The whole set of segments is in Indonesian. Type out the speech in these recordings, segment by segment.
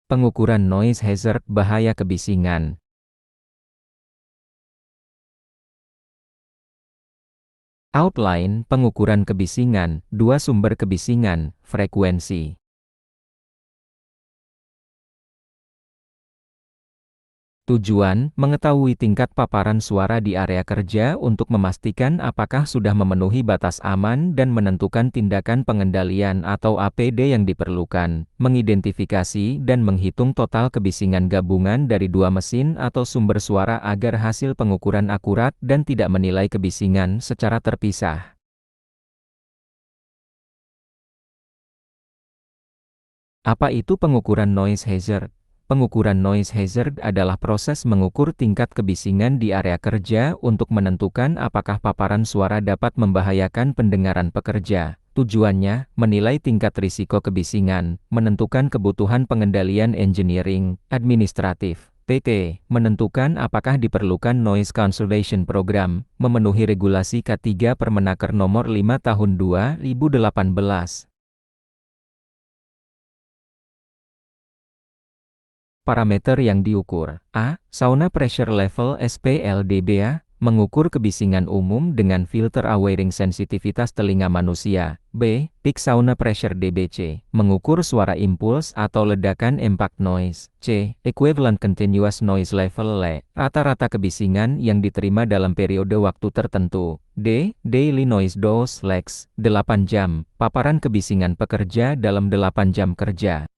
Pengukuran noise hazard bahaya kebisingan. Outline pengukuran kebisingan, dua sumber kebisingan, frekuensi. Tujuan, mengetahui tingkat paparan suara di area kerja untuk memastikan apakah sudah memenuhi batas aman dan menentukan tindakan pengendalian atau APD yang diperlukan, mengidentifikasi dan menghitung total kebisingan gabungan dari dua mesin atau sumber suara agar hasil pengukuran akurat dan tidak menilai kebisingan secara terpisah. Apa itu pengukuran noise hazard? Pengukuran noise hazard adalah proses mengukur tingkat kebisingan di area kerja untuk menentukan apakah paparan suara dapat membahayakan pendengaran pekerja. Tujuannya, menilai tingkat risiko kebisingan, menentukan kebutuhan pengendalian engineering, administratif, PT, menentukan apakah diperlukan noise cancellation program, memenuhi regulasi K3 Permenaker Nomor 5 Tahun 2018. Parameter yang diukur. A. Sauna Pressure Level (SPLDBA), mengukur kebisingan umum dengan filter Awering sensitivitas telinga manusia. B. Peak Sauna Pressure (DBC), mengukur suara impuls atau ledakan impact noise. C. Equivalent Continuous Noise Level (LE), rata-rata kebisingan yang diterima dalam periode waktu tertentu. D. Daily Noise Dose (LEX), 8 jam, paparan kebisingan pekerja dalam 8 jam kerja.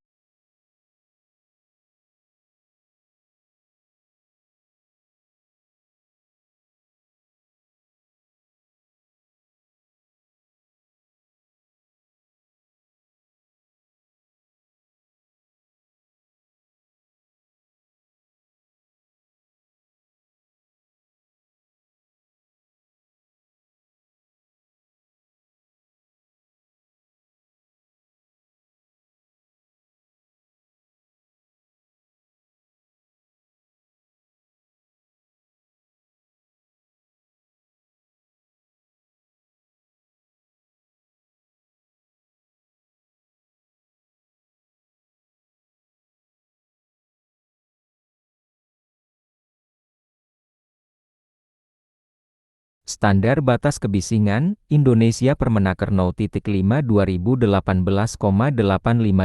Standar batas kebisingan, Indonesia Permenaker No. 5 2018,85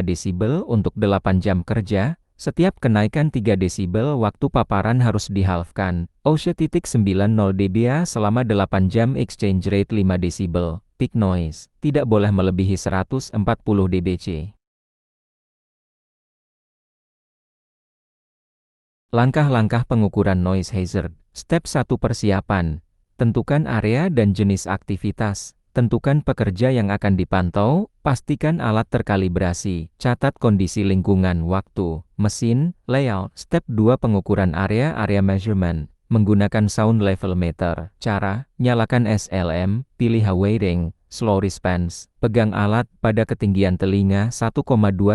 desibel untuk 8 jam kerja, setiap kenaikan 3 desibel waktu paparan harus dihalfkan. OSHA.90 dBA selama 8 jam exchange rate 5 desibel. Peak noise, tidak boleh melebihi 140 dBc. Langkah-langkah pengukuran noise hazard. Step 1 persiapan. Tentukan area dan jenis aktivitas. Tentukan pekerja yang akan dipantau, pastikan alat terkalibrasi. Catat kondisi lingkungan, waktu, mesin, layout. Step 2 pengukuran area measurement. Menggunakan sound level meter. Cara, nyalakan SLM, pilih Awering, slow response. Pegang alat pada ketinggian telinga 1,2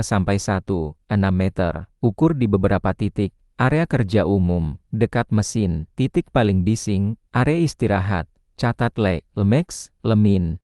sampai 1,6 meter. Ukur di beberapa titik. Area kerja umum, dekat mesin, titik paling bising, area istirahat, catat LE, LEMEX, LEMIN.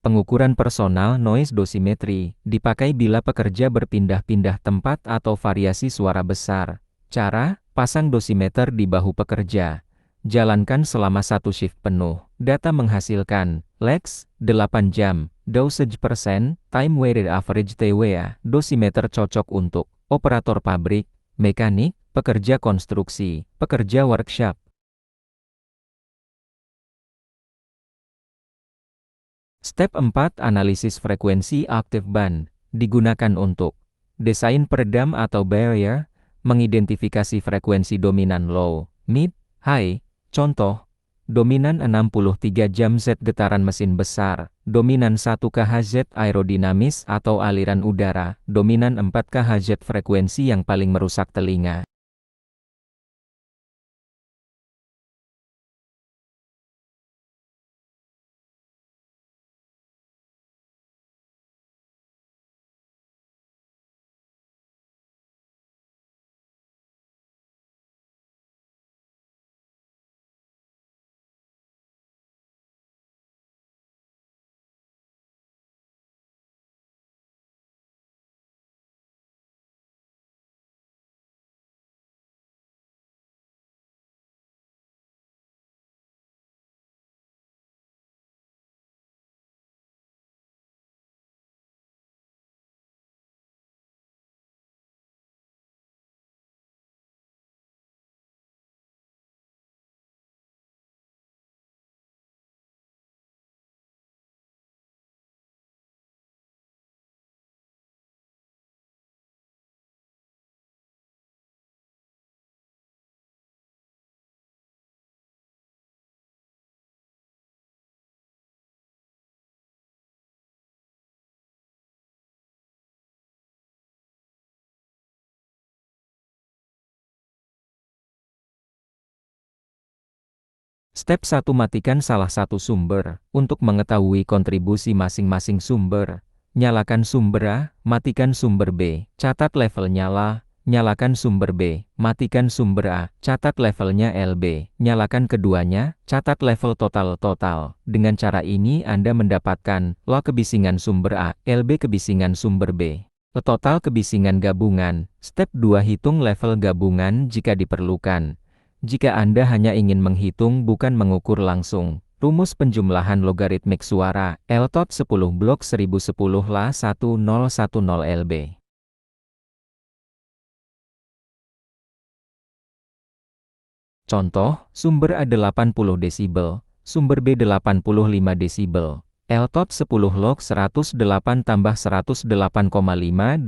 Pengukuran personal noise dosimetri, dipakai bila pekerja berpindah-pindah tempat atau variasi suara besar. Cara, pasang dosimeter di bahu pekerja. Jalankan selama satu shift penuh. Data menghasilkan, LEX, 8 jam, dosage persen, time weighted average TWA, dosimeter cocok untuk operator pabrik, mekanik, pekerja konstruksi, pekerja workshop. Step 4 Analisis frekuensi aktif band, digunakan untuk desain peredam atau barrier, mengidentifikasi frekuensi dominan low, mid, high, contoh, dominan 63 jam Z getaran mesin besar, dominan 1 kHz aerodinamis atau aliran udara, dominan 4 kHz frekuensi yang paling merusak telinga. Step 1. Matikan salah satu sumber. Untuk mengetahui kontribusi masing-masing sumber, nyalakan sumber A, matikan sumber B. Catat level nyala, nyalakan sumber B, matikan sumber A, catat levelnya LB. Nyalakan keduanya, catat level total. Dengan cara ini Anda mendapatkan log kebisingan sumber A, LB kebisingan sumber B. Total kebisingan gabungan. Step 2. Hitung level gabungan jika diperlukan. Jika Anda hanya ingin menghitung bukan mengukur langsung. Rumus penjumlahan logaritmik suara, LTOT 10 blok 1010 La 1010 LB. Contoh, sumber A 80 desibel, sumber B 85 desibel. LTOT 10 log 108 tambah 108,5 85,4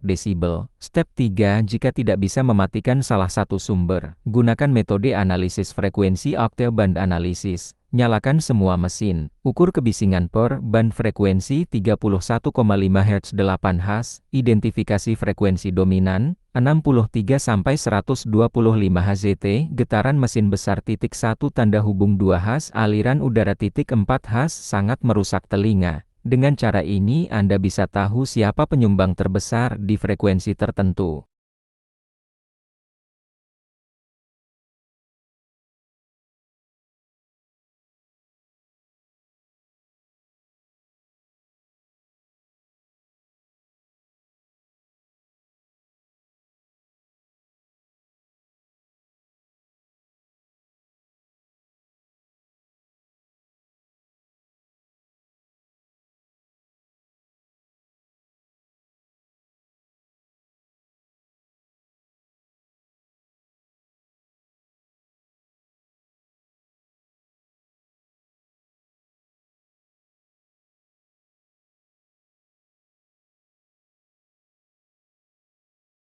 desibel. Step 3. Jika tidak bisa mematikan salah satu sumber, gunakan metode analisis frekuensi octave band analysis. Nyalakan semua mesin. Ukur kebisingan per band frekuensi 31,5 Hz 8 Hz. Identifikasi frekuensi dominan 63-125 Hz. Getaran mesin besar titik 1 tanda hubung 2 Hz. Aliran udara titik 4 Hz sangat merusak telinga. Dengan cara ini Anda bisa tahu siapa penyumbang terbesar di frekuensi tertentu.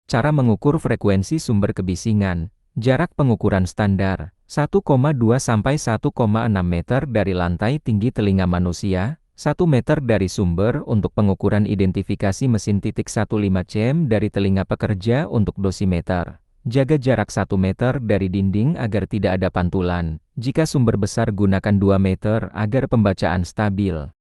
Cara mengukur frekuensi sumber kebisingan. Jarak pengukuran standar, 1,2 sampai 1,6 meter dari lantai tinggi telinga manusia, 1 meter dari sumber untuk pengukuran identifikasi mesin titik 15 cm dari telinga pekerja untuk dosimeter. Jaga jarak 1 meter dari dinding agar tidak ada pantulan. Jika sumber besar gunakan 2 meter agar pembacaan stabil.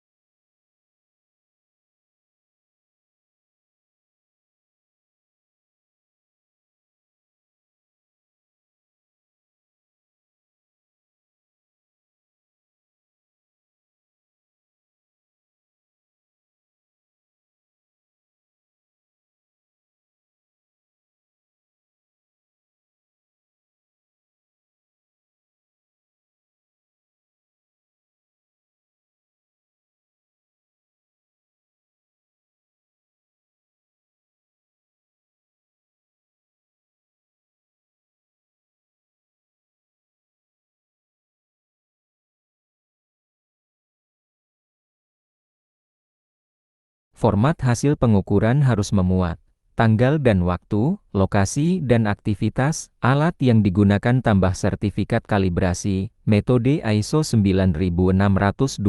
Format hasil pengukuran harus memuat tanggal dan waktu, lokasi dan aktivitas, alat yang digunakan tambah sertifikat kalibrasi, metode ISO 9612,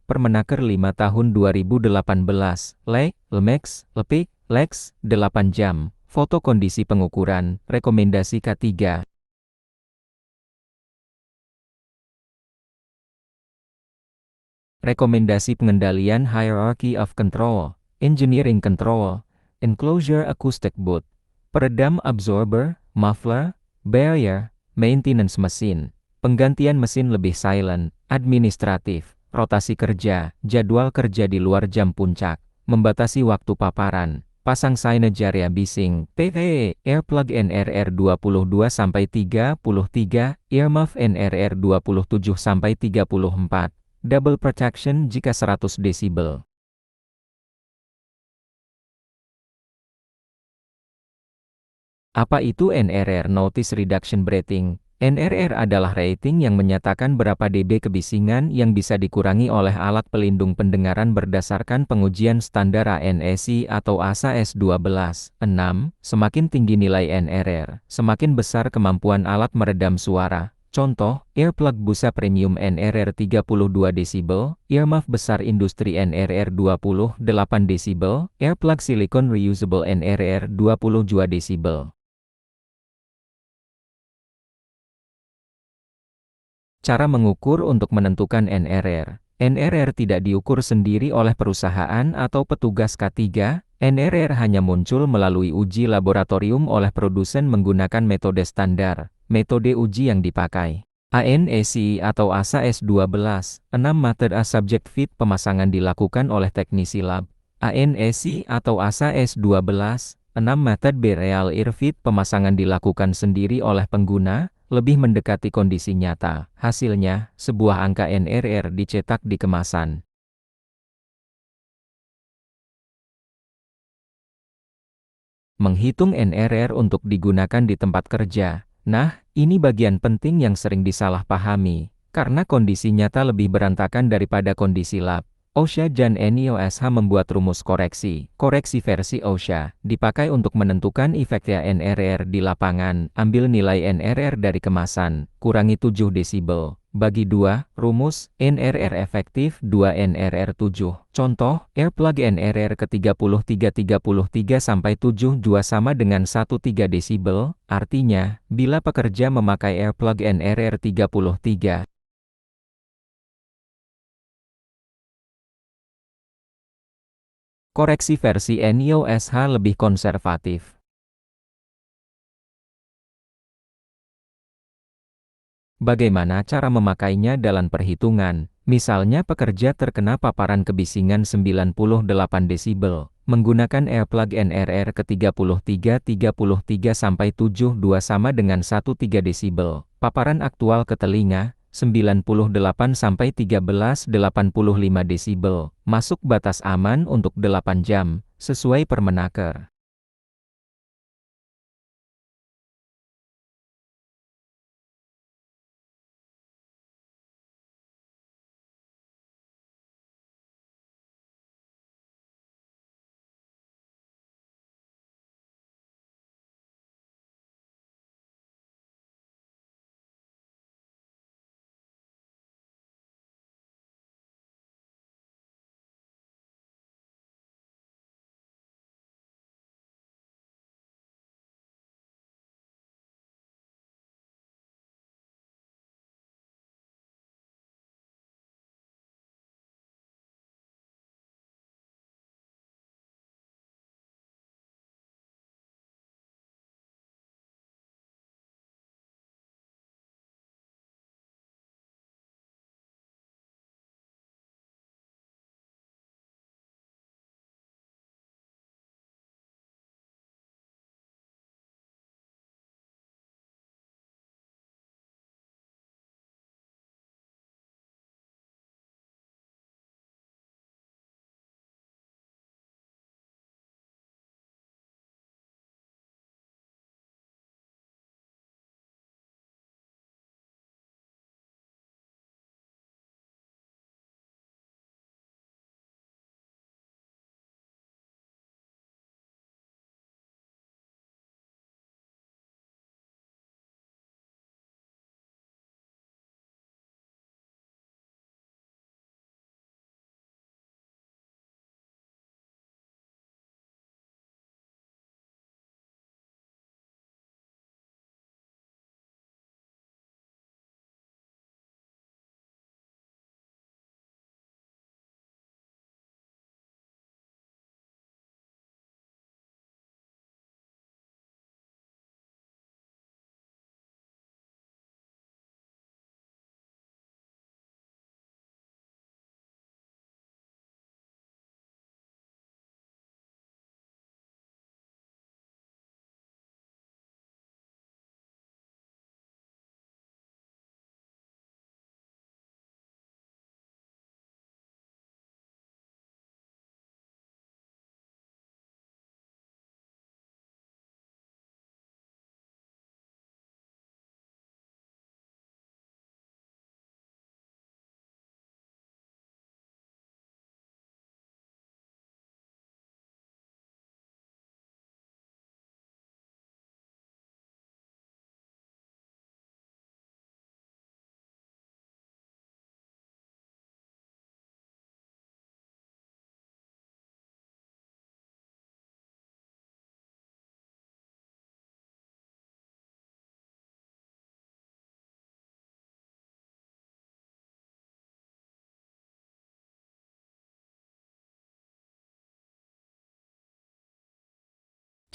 Permenaker 5 tahun 2018, LMEX, LPIC, LEX, 8 jam, foto kondisi pengukuran, rekomendasi K3. Rekomendasi pengendalian Hierarchy of Control, Engineering Control, Enclosure Acoustic Boot, peredam absorber, muffler, barrier, maintenance mesin, penggantian mesin lebih silent, administratif, rotasi kerja, jadwal kerja di luar jam puncak, membatasi waktu paparan, pasang signage area bising, PVE, earplug NRR 22-33, earmuff NRR 27-34, double protection jika 100 desibel. Apa itu NRR Noise Reduction Rating? NRR adalah rating yang menyatakan berapa dB kebisingan yang bisa dikurangi oleh alat pelindung pendengaran berdasarkan pengujian standar ANSI atau ASA S12. 6. Semakin tinggi nilai NRR, semakin besar kemampuan alat meredam suara. Contoh, earplug busa premium NRR 32 desibel, earmuff besar industri NRR 28 desibel, earplug silikon reusable NRR 22 desibel. Cara mengukur untuk menentukan NRR. NRR tidak diukur sendiri oleh perusahaan atau petugas K3, NRR hanya muncul melalui uji laboratorium oleh produsen menggunakan metode standar. Metode uji yang dipakai ANSI atau ASA S12, 6 method a subject fit pemasangan dilakukan oleh teknisi lab. ANSI atau ASA S12, 6 method B real ear fit pemasangan dilakukan sendiri oleh pengguna, lebih mendekati kondisi nyata. Hasilnya, sebuah angka NRR dicetak di kemasan. Menghitung NRR untuk digunakan di tempat kerja. Nah, ini bagian penting yang sering disalahpahami, karena kondisi nyata lebih berantakan daripada kondisi lab. OSHA dan NIOSH membuat rumus koreksi. Koreksi versi OSHA dipakai untuk menentukan efeknya NRR di lapangan. Ambil nilai NRR dari kemasan, kurangi 7 desibel. Bagi 2, rumus, NRR efektif 2 NRR 7. Contoh, earplug NRR ke 33 sampai 72 sama dengan 13 desibel, artinya, bila pekerja memakai earplug NRR 33. Koreksi versi NIOSH lebih konservatif. Bagaimana cara memakainya dalam perhitungan? Misalnya pekerja terkena paparan kebisingan 98 desibel, menggunakan earplug NRR ke 33 sampai 72 sama dengan 13 desibel. Paparan aktual ke telinga, 98 sampai 1385 desibel, masuk batas aman untuk 8 jam, sesuai Permenaker.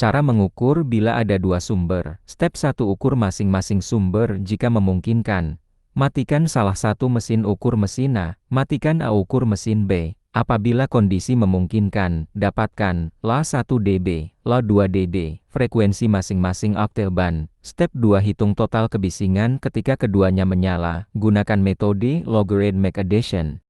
Cara mengukur bila ada dua sumber. Step 1, ukur masing-masing sumber jika memungkinkan. Matikan salah satu mesin ukur mesin A, matikan A ukur mesin B. Apabila kondisi memungkinkan, dapatkan La1 dB, La2 dB, frekuensi masing-masing oktaveban. Step 2, hitung total kebisingan ketika keduanya menyala. Gunakan metode logarithmic addition.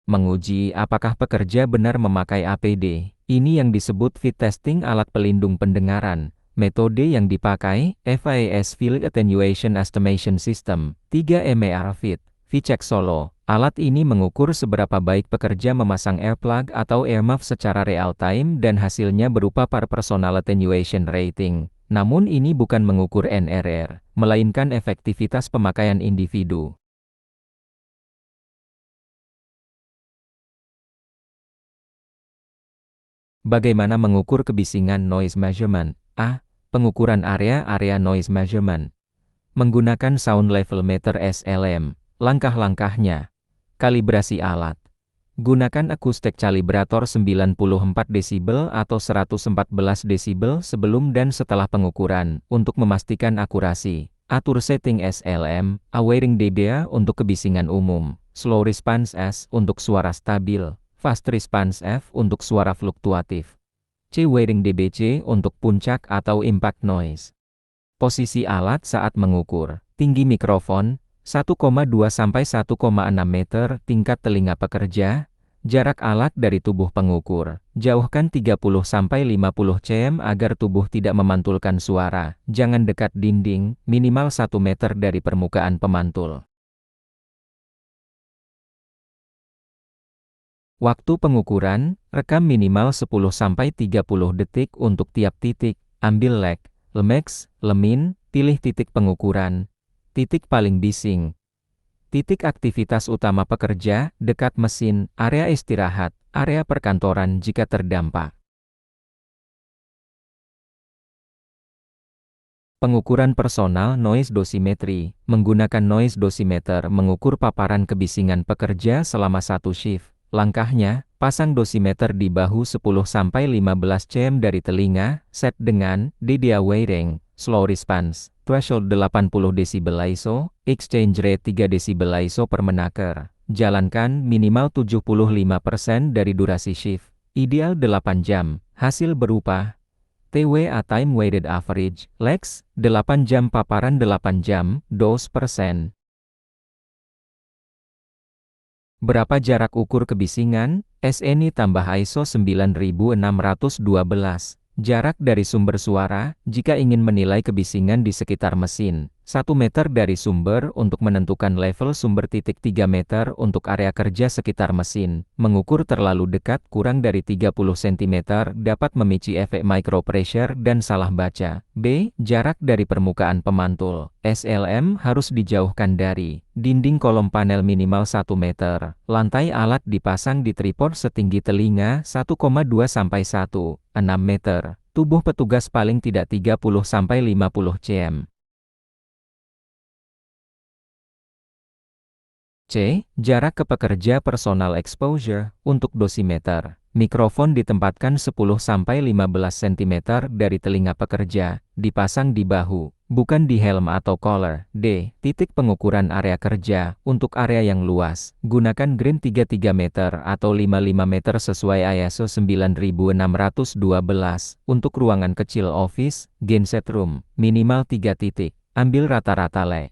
Menguji apakah pekerja benar memakai APD. Ini yang disebut fit testing alat pelindung pendengaran. Metode yang dipakai, FAS Field Attenuation Estimation System, 3 MER Fit, VCheck Solo. Alat ini mengukur seberapa baik pekerja memasang earplug atau earmuff secara real-time dan hasilnya berupa per personal attenuation rating. Namun ini bukan mengukur NRR, melainkan efektivitas pemakaian individu. Bagaimana mengukur kebisingan noise measurement? A. Pengukuran area noise measurement. Menggunakan sound level meter SLM. Langkah-langkahnya. Kalibrasi alat. Gunakan acoustic calibrator 94 desibel atau 114 desibel sebelum dan setelah pengukuran, untuk memastikan akurasi. Atur setting SLM, awaiting dBA untuk kebisingan umum, slow response S untuk suara stabil, fast response F untuk suara fluktuatif. C weighting dBC untuk puncak atau impact noise. Posisi alat saat mengukur. Tinggi mikrofon, 1,2 sampai 1,6 meter, tingkat telinga pekerja, jarak alat dari tubuh pengukur. Jauhkan 30 sampai 50 cm agar tubuh tidak memantulkan suara. Jangan dekat dinding, minimal 1 meter dari permukaan pemantul. Waktu pengukuran, rekam minimal 10-30 detik untuk tiap titik. Ambil leg, lemex, lemin, pilih titik pengukuran. Titik paling bising. Titik aktivitas utama pekerja, dekat mesin, area istirahat, area perkantoran jika terdampak. Pengukuran personal noise dosimetri. Menggunakan noise dosimeter mengukur paparan kebisingan pekerja selama satu shift. Langkahnya, pasang dosimeter di bahu 10-15 cm dari telinga, set dengan dBA weighting, slow response, threshold 80 dB ISO, exchange rate 3 dB ISO per menaker. Jalankan minimal 75% dari durasi shift. Ideal 8 jam. Hasil berupa TWA time weighted average, LEX, 8 jam paparan 8 jam, dose %. Berapa jarak ukur kebisingan? SNI tambah ISO 9612. Jarak dari sumber suara, jika ingin menilai kebisingan di sekitar mesin. 1 meter dari sumber untuk menentukan level sumber. 3 meter untuk area kerja sekitar mesin. Mengukur terlalu dekat kurang dari 30 cm dapat memicu efek micropressure dan salah baca. B. Jarak dari permukaan pemantul. SLM harus dijauhkan dari dinding kolom panel minimal 1 meter. Lantai alat dipasang di tripod setinggi telinga 1,2 sampai 1,6 meter. Tubuh petugas paling tidak 30 sampai 50 cm. C. Jarak ke pekerja personal exposure. Untuk dosimeter, mikrofon ditempatkan 10-15 cm dari telinga pekerja, dipasang di bahu, bukan di helm atau collar. D. Titik pengukuran area kerja. Untuk area yang luas, gunakan green 33 meter atau 55 meter sesuai ISO 9612. Untuk ruangan kecil office, genset room, minimal 3 titik. Ambil rata-rata LE.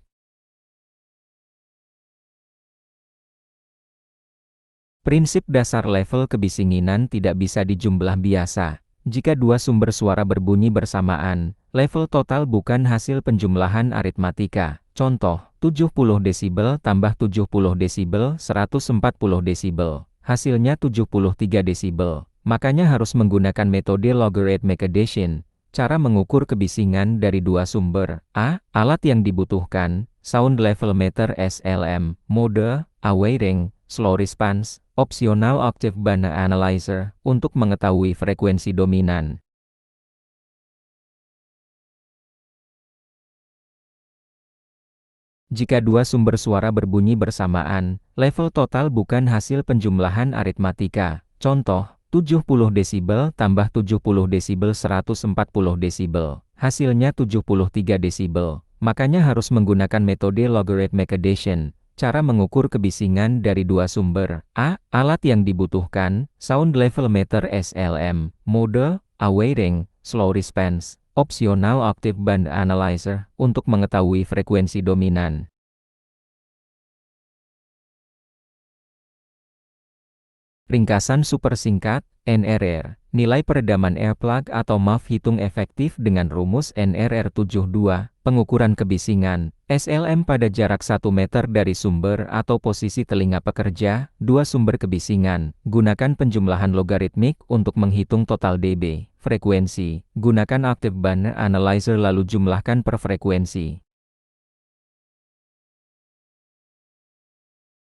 Prinsip dasar level kebisinginan tidak bisa dijumlah biasa. Jika dua sumber suara berbunyi bersamaan, level total bukan hasil penjumlahan aritmatika. Contoh, 70 desibel tambah 70 desibel 140 desibel. Hasilnya 73 desibel. Makanya harus menggunakan metode logarithmic addition. Cara mengukur kebisingan dari dua sumber. A. Alat yang dibutuhkan, sound level meter SLM, mode, awaiting, slow response, opsional octave band analyzer, untuk mengetahui frekuensi dominan. Jika dua sumber suara berbunyi bersamaan, level total bukan hasil penjumlahan aritmatika. Contoh, 70 desibel tambah 70 desibel 140 desibel. Hasilnya 73 desibel. Makanya harus menggunakan metode logarithmic addition. Cara mengukur kebisingan dari dua sumber. A. Alat yang dibutuhkan, sound level meter SLM, mode, awaiting, slow response, opsional octave band analyzer, untuk mengetahui frekuensi dominan. Ringkasan super singkat, NRR, nilai peredaman air plug atau MUF hitung efektif dengan rumus NRR 72, pengukuran kebisingan, SLM pada jarak 1 meter dari sumber atau posisi telinga pekerja, dua sumber kebisingan, gunakan penjumlahan logaritmik untuk menghitung total dB, frekuensi, gunakan octave band analyzer lalu jumlahkan per frekuensi.